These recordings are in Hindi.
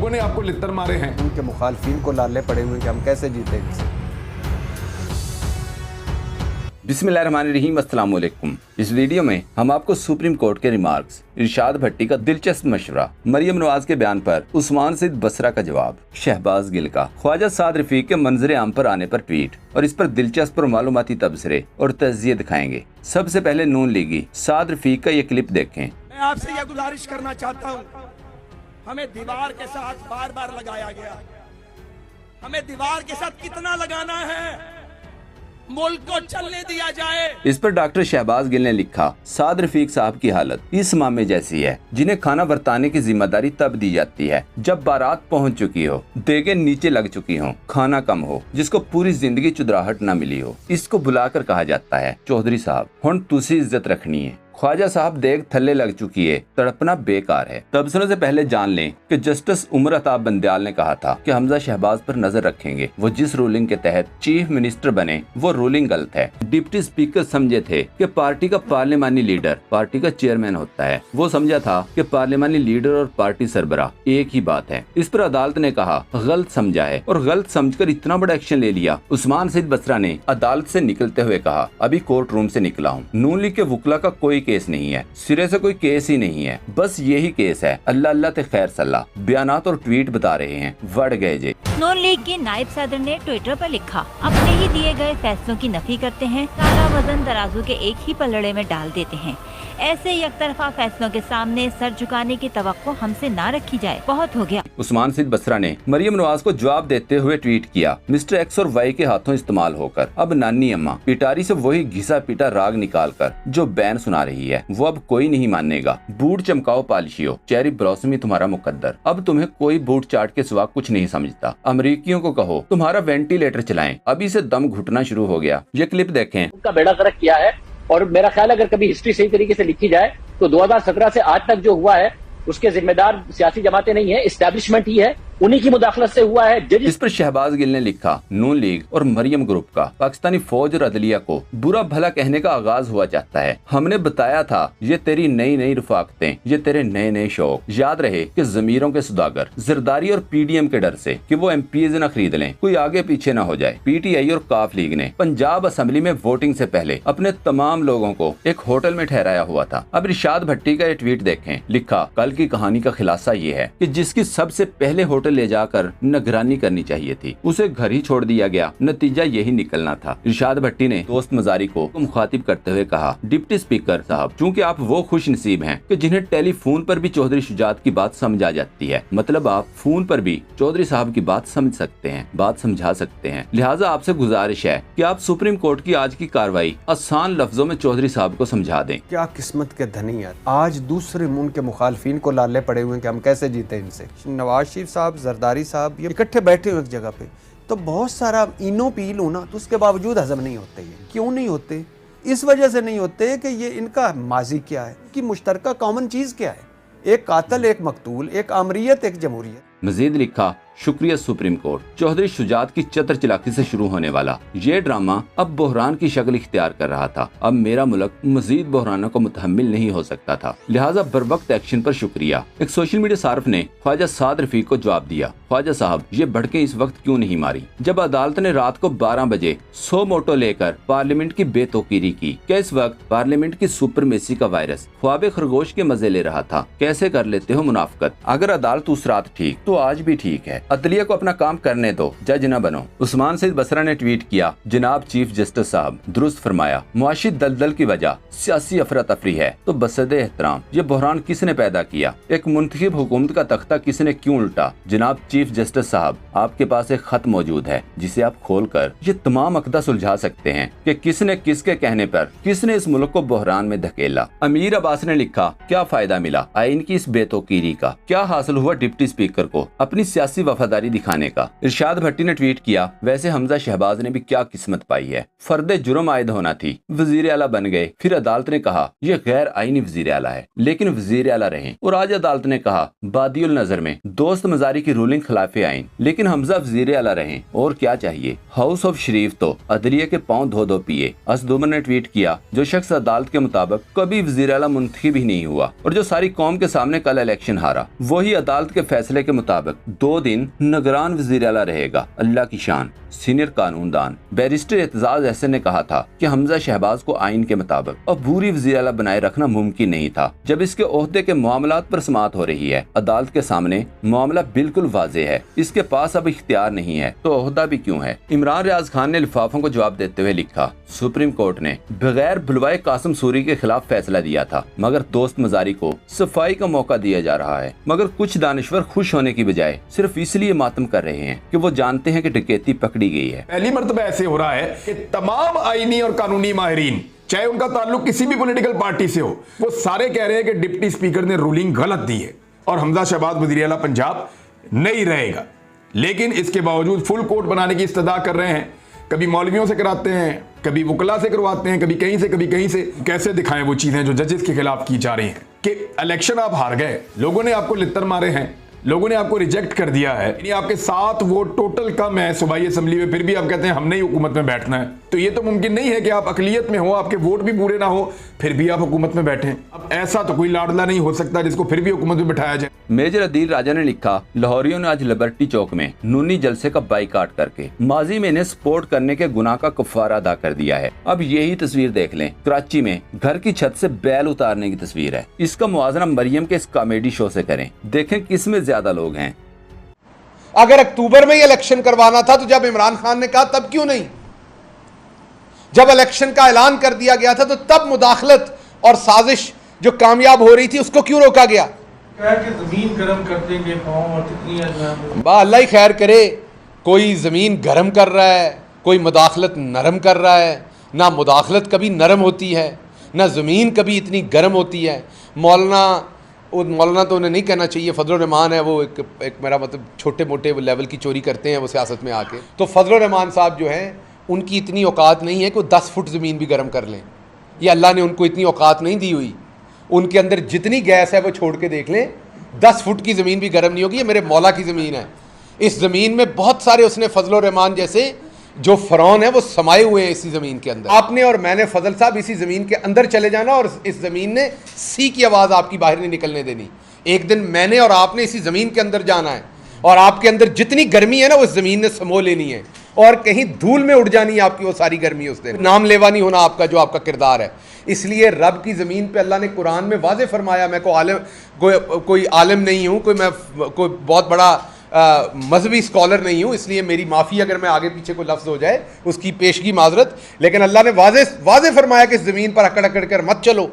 लोगों ने आपको लित्तर मारे हैं। उनके मुखालफिन को लाले पड़े हुए कि हम कैसे जीते इनसे। बिस्मिल्लाहिर्रहमानिर्रहीम, अस्सलाम वालेकुम। इस वीडियो में हम आपको सुप्रीम कोर्ट के रिमार्क्स, इरशाद भट्टी का दिलचस्प मशवरा, मरियम नवाज के बयान पर उस्मान सईद बसरा का जवाब, शहबाज गिल का ख्वाजा साद रफीक के मंजर आम पर आने पर ट्वीट और इस पर दिलचस्प और मालूमाती तबसरे और तज़किये दिखाएंगे। सबसे पहले नून लीगी साद रफीक का ये क्लिप देखें। मैं आपसे यह गुजारिश करना चाहता हूँ, हमें दीवार के साथ बार बार लगाया गया, हमें दीवार के साथ कितना लगाना है, मुल्क को चलने दिया जाए। इस पर डॉक्टर शहबाज गिल ने लिखा, साद रफीक साहब की हालत इस मामे जैसी है जिन्हें खाना बरताने की जिम्मेदारी तब दी जाती है जब बारात पहुंच चुकी हो, देगे नीचे लग चुकी हो, खाना कम हो, जिसको पूरी जिंदगी चुदराहट न मिली हो। इसको बुलाकर कहा जाता है, चौधरी साहब हुण तुसी इज्जत रखनी है, ख्वाजा साहब देग थल्ले लग चुकी है, तड़पना बेकार है। तबसरों से पहले जान लें कि जस्टिस उमर अताब बंदयाल ने कहा था कि हमजा शहबाज पर नजर रखेंगे। वो जिस रूलिंग के तहत चीफ मिनिस्टर बने वो रूलिंग गलत है। डिप्टी स्पीकर समझे थे कि पार्टी का पार्लिमानी लीडर पार्टी का चेयरमैन होता है। वो समझा था कि पार्लिमानी लीडर और पार्टी सरबरा एक ही बात है। इस पर अदालत ने कहा गलत समझा है और गलत समझकर इतना बड़ा एक्शन ले लिया। उस्मान सईद बसरा ने अदालत से निकलते हुए कहा, अभी कोर्ट रूम से निकला हूँ। नून लीग के वकला का कोई केस नहीं है, सिरे से कोई केस ही नहीं है, बस यही केस है। अल्लाह अल्लाह ते खैर सल्लाह। बयानात और ट्वीट बता रहे हैं, वड़ गए जे। नून लीग के नायब सदर ने ट्विटर पर लिखा, अपने ही दिए गए फैसलों की नफी करते हैं, सारा वजन तराजू के एक ही पलड़े में डाल देते हैं। ऐसे यकतरफा फैसलों के सामने सर झुकाने की तवक्को हमसे ना रखी जाए, बहुत हो गया। उस्मान सईद बसरा ने मरियम नवाज को जवाब देते हुए ट्वीट किया, मिस्टर एक्स और वाई के हाथों इस्तेमाल होकर अब नानी अम्मा पिटारी से वही घिसा पीटा राग निकाल कर जो बैन सुना रही है वो अब कोई नहीं मानेगा। बूट चमकाओ पालिशियो, चेरी ब्लॉसमी तुम्हारा मुकद्दर, अब तुम्हें कोई बूट चाट के सिवा कुछ नहीं समझता। अमरीकियों को कहो तुम्हारा वेंटिलेटर चलाएं, अभी से दम घुटना शुरू हो गया। ये क्लिप देखें। उनका बेड़ा गर्क किया है और मेरा ख्याल अगर कभी हिस्ट्री सही तरीके से लिखी जाए तो 2017 से आज तक जो हुआ है उसके जिम्मेदार सियासी जमातें नहीं है, एस्टैब्लिशमेंट ही है, उन्हीं की मुदाखलत से हुआ है। इस पर शहबाज गिल ने लिखा, नून लीग और मरियम ग्रुप का पाकिस्तानी फौज और अदलिया को बुरा भला कहने का आगाज हुआ चाहता है। हमने बताया था ये तेरी नई नई रफाकतें, ये तेरे नए नए शौक। याद रहे कि जमीरों के सुदागर जरदारी और पीडीएम के डर से कि वो एमपीज न खरीद लें, कोई आगे पीछे न हो जाए। पीटीआई और काफ लीग ने पंजाब असेंबली में वोटिंग से पहले अपने तमाम लोगों को एक होटल में ठहराया हुआ था। अब इरशाद भट्टी का ये ट्वीट देखें। लिखा, कल की कहानी का खुलासा ये है कि जिसकी सबसे पहले होटल ले जाकर निगरानी करनी चाहिए थी उसे घर ही छोड़ दिया गया, नतीजा यही निकलना था। इरशाद भट्टी ने दोस्त मजारी को मुखातिब करते हुए कहा, डिप्टी स्पीकर साहब, चूंकि आप वो खुश नसीब हैं कि जिन्हें टेलीफोन पर भी चौधरी शुजात की बात समझ आ जाती है, मतलब आप फोन पर भी चौधरी साहब की बात समझ सकते हैं, बात समझा सकते हैं। लिहाजा आपसे गुजारिश है कि आप सुप्रीम कोर्ट की आज की कार्रवाई आसान लफ्जों में चौधरी साहब को समझा दें। क्या किस्मत के धनी है, आज दूसरे मुल्क के मुखालफिन को लाले पड़े हुए कि हम कैसे जीते इनसे। नवाज शरीफ साहब, जरदारी साहब ये इकट्ठे बैठे हुए एक जगह पे, तो बहुत सारा इनो पी लो ना तो उसके बावजूद हजम नहीं होते। ये क्यों नहीं होते? इस वजह से नहीं होते कि ये इनका माजी क्या है, कि मुश्तरका कॉमन चीज क्या है, एक कातल, एक मकतूल, एक आमरीत, एक जमहूरियत। मजीद लिखा, शुक्रिया सुप्रीम कोर्ट। चौधरी शुजात की चतर चलाकी से शुरू होने वाला ये ड्रामा अब बहरान की शक्ल इख्तियार कर रहा था। अब मेरा मुल्क मजीद बहरानों को मुतहम्मिल नहीं हो सकता था, लिहाजा बरवक्त एक्शन पर शुक्रिया। एक सोशल मीडिया सार्फ ने ख्वाजा साद रफीक को जवाब दिया, ख्वाजा साहब ये भड़के इस वक्त क्यों नहीं मारी जब अदालत ने रात को 12 बजे 100 मोटो लेकर पार्लियामेंट की बेतौकीरी की? क्या इस वक्त पार्लियामेंट की सुपरमेसी का वायरस ख्वाब खरगोश के मजे ले रहा था? कैसे कर लेते हो मुनाफकत? अगर अदालत उस रात ठीक तो आज भी ठीक है। अदलिया को अपना काम करने दो, जज न बनो। उस्मान सईद बसरा ने ट्वीट किया, जनाब चीफ जस्टिस साहब दुरुस्त फरमाया, मुआशी दलदल की वजह सियासी अफरा तफरी है तो बसदे एहतराम ये बहरान किसने पैदा किया? एक मुंतखब हुकूमत का तख्ता किसने क्यों उल्टा? जनाब चीफ जस्टिस साहब आपके पास एक खत मौजूद है जिसे आप खोलकर ये तमाम अकदा सुलझा सकते हैं कि किसने किसके कहने पर किसने इस मुल्क को बहरान में धकेला। अमीर अब्बास ने लिखा, क्या फायदा मिला आइन की इस बेतौकीरी का? क्या हासिल हुआ डिप्टी स्पीकर को? अपनी सियासी वफादारी दिखाने का। इरशाद भट्टी ने ट्वीट किया, वैसे हमजा शहबाज ने भी क्या किस्मत पाई है, फर्दे जुर्म आयद होना थी, वजीर आला बन गए, फिर अदालत ने कहा यह गैर आईनी वजीर आला है लेकिन वजीर आला रहे, और आज अदालत ने कहा बादियुल नजर में दोस्त मजारी की रूलिंग खिलाफ आइन, लेकिन हमजा वजीर आला रहे, और क्या चाहिए। हाउस ऑफ शरीफ तो अदलिया के पांव धो धो पिए। असदुमर ने ट्वीट किया, जो शख्स अदालत के मुताबिक कभी वजीर आला मुंतखब ही नहीं हुआ और जो सारी कौम के सामने कल इलेक्शन हारा, वही अदालत के फैसले के मुताबिक 2 दिन निगरान वजीर आला रहेगा। अल्लाह की शान। सीनियर कानूनदान बैरिस्टर एतजाज अहसन ने कहा था कि हमजा शहबाज को आइन के मुताबिक अबूरी वजीर आला बनाए रखना मुमकिन नहीं था, जब इसके ओहदे के मामलात पर समाअत हो रही है। अदालत के सामने मामला बिल्कुल वाज़ेह है, इसके पास अब इख्तियार नहीं है तो ओहदा भी क्यों है। इमरान रियाज खान ने लिफाफों को जवाब देते हुए लिखा, सुप्रीम कोर्ट ने बगैर बुलवाए कासिम सूरी के खिलाफ फैसला दिया था, मगर दोस्त मजारी को सफाई का मौका दिया जा रहा है। मगर कुछ दानिश्वर खुश होने की बजाय सिर्फ इसलिए मातम कर रहे हैं कि वो जानते हैं कि डकैती पकड़ी गई है। पहली मर्तबा ऐसे हो रहा है कि तमाम आईनी और कानूनी माहिरीन, चाहे उनका ताल्लुक किसी भी पॉलिटिकल पार्टी से हो, वो सारे कह रहे हैं कि डिप्टी स्पीकर ने रूलिंग गलत दी है और हमजा शहबाज वज़ीर आला पंजाब नहीं रहेगा। लेकिन इसके बावजूद फुल कोर्ट बनाने की इस्तदा कर रहे हैं। कभी मौलवियों से कराते हैं, कभी वकला से करवाते हैं, कभी कहीं से कभी कहीं से। कैसे दिखाएं वो चीजें जो जजेस के खिलाफ की जा रही हैं कि इलेक्शन आप हार गए, लोगों ने आपको लित्तर मारे हैं, लोगों ने आपको रिजेक्ट कर दिया है, यानी आपके 7 वोट टोटल कम है सूबाई असेंबली में, फिर भी आप कहते हैं हमने ही हुकूमत में बैठना है। तो ये तो मुमकिन नहीं है कि आप अकलियत में हो, आपके वोट भी पूरे ना हो, फिर भी आप हुकूमत में बैठे। अब ऐसा तो कोई लाडला नहीं हो सकता जिसको फिर भी हुकूमत में बैठाया जाए। मेजर अदील राजा ने लिखा, लाहौरियों ने आज लिबर्टी चौक में नूनी जलसे का बाइकाट करके माजी में इन्हें सपोर्ट करने के गुनाह का कफारा अदा कर दिया है। अब यही तस्वीर देख लें, कराची में घर की छत से बैल उतारने की तस्वीर है। इसका मुआवजा मरियम के इस कॉमेडी शो से करें, देखें किसमें ज्यादा लोग हैं। अगर अक्टूबर में ही इलेक्शन करवाना था तो जब इमरान खान ने कहा तब क्यों नहीं, जब इलेक्शन का ऐलान कर दिया गया था तो तब मुदाखलत और साजिश जो कामयाब हो रही थी उसको क्यों रोका गया। जमीन गर्म कर देंगे और कितनी अल्लाह ही खैर करे। कोई जमीन गर्म कर रहा है, कोई मुदाखलत नरम कर रहा है। ना मुदाखलत कभी नरम होती है, ना जमीन कभी इतनी गर्म होती है। मौलाना तो उन्हें नहीं कहना चाहिए, फजल रहमान है वो, एक मेरा मतलब छोटे मोटे लेवल की चोरी करते हैं वो सियासत में आके। तो फजल रहमान साहब जो हैं उनकी इतनी औकात नहीं है कि वो 10 फुट ज़मीन भी गर्म कर लें। ये अल्लाह ने उनको इतनी औकात नहीं दी हुई। उनके अंदर जितनी गैस है वो छोड़ के देख लें, 10 फुट की ज़मीन भी गर्म नहीं होगी। ये मेरे मौला की ज़मीन है। इस ज़मीन में बहुत सारे उसने फजल रहमान जैसे जो फ़रौन है वो समाये हुए हैं इसी ज़मीन के अंदर। आपने और मैंने फजल साहब इसी ज़मीन के अंदर चले जाना और इस ज़मीन ने सी की आवाज़ आपकी बाहर नहीं निकलने देनी। एक दिन मैंने और आपने इसी ज़मीन के अंदर जाना है और आपके अंदर जितनी गर्मी है ना वो इस ज़मीन ने समो लेनी है और कहीं धूल में उड़ जानी है आपकी वो सारी गर्मी उस दिन। नाम लेवा नहीं होना आपका जो आपका किरदार है। इसलिए रब की ज़मीन पे अल्लाह ने कुरान में वाज़े फरमाया, मैं कोई आलिम नहीं हूँ, कोई बहुत बड़ा मजहबी स्कॉलर नहीं हूँ, इसलिए मेरी माफ़ी अगर मैं आगे पीछे कोई लफ्ज़ हो जाए उसकी पेशगी माजरत। लेकिन अल्लाह ने वाज़े फरमाया कि इस ज़मीन पर अकड़ अकड़ कर मत चलो।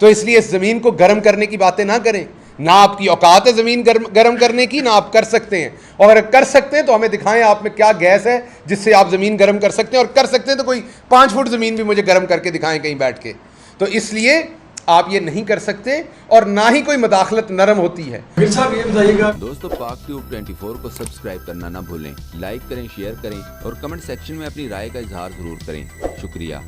तो इसलिए इस ज़मीन को गर्म करने की बातें ना करें। ना आपकी औकात है ज़मीन गर्म करने की, ना आप कर सकते हैं। और अगर कर सकते हैं तो हमें दिखाएं आप में क्या गैस है जिससे आप ज़मीन गर्म कर सकते हैं। और कर सकते हैं तो कोई 5 फुट ज़मीन भी मुझे गर्म करके दिखाएं कहीं बैठ के। तो इसलिए आप ये नहीं कर सकते और ना ही कोई मुदाखलत नरम होती है। दोस्तों, पाक ट्यूब 24 को सब्सक्राइब करना ना भूलें, लाइक करें, शेयर करें और कमेंट सेक्शन में अपनी राय का इजहार जरूर करें। शुक्रिया।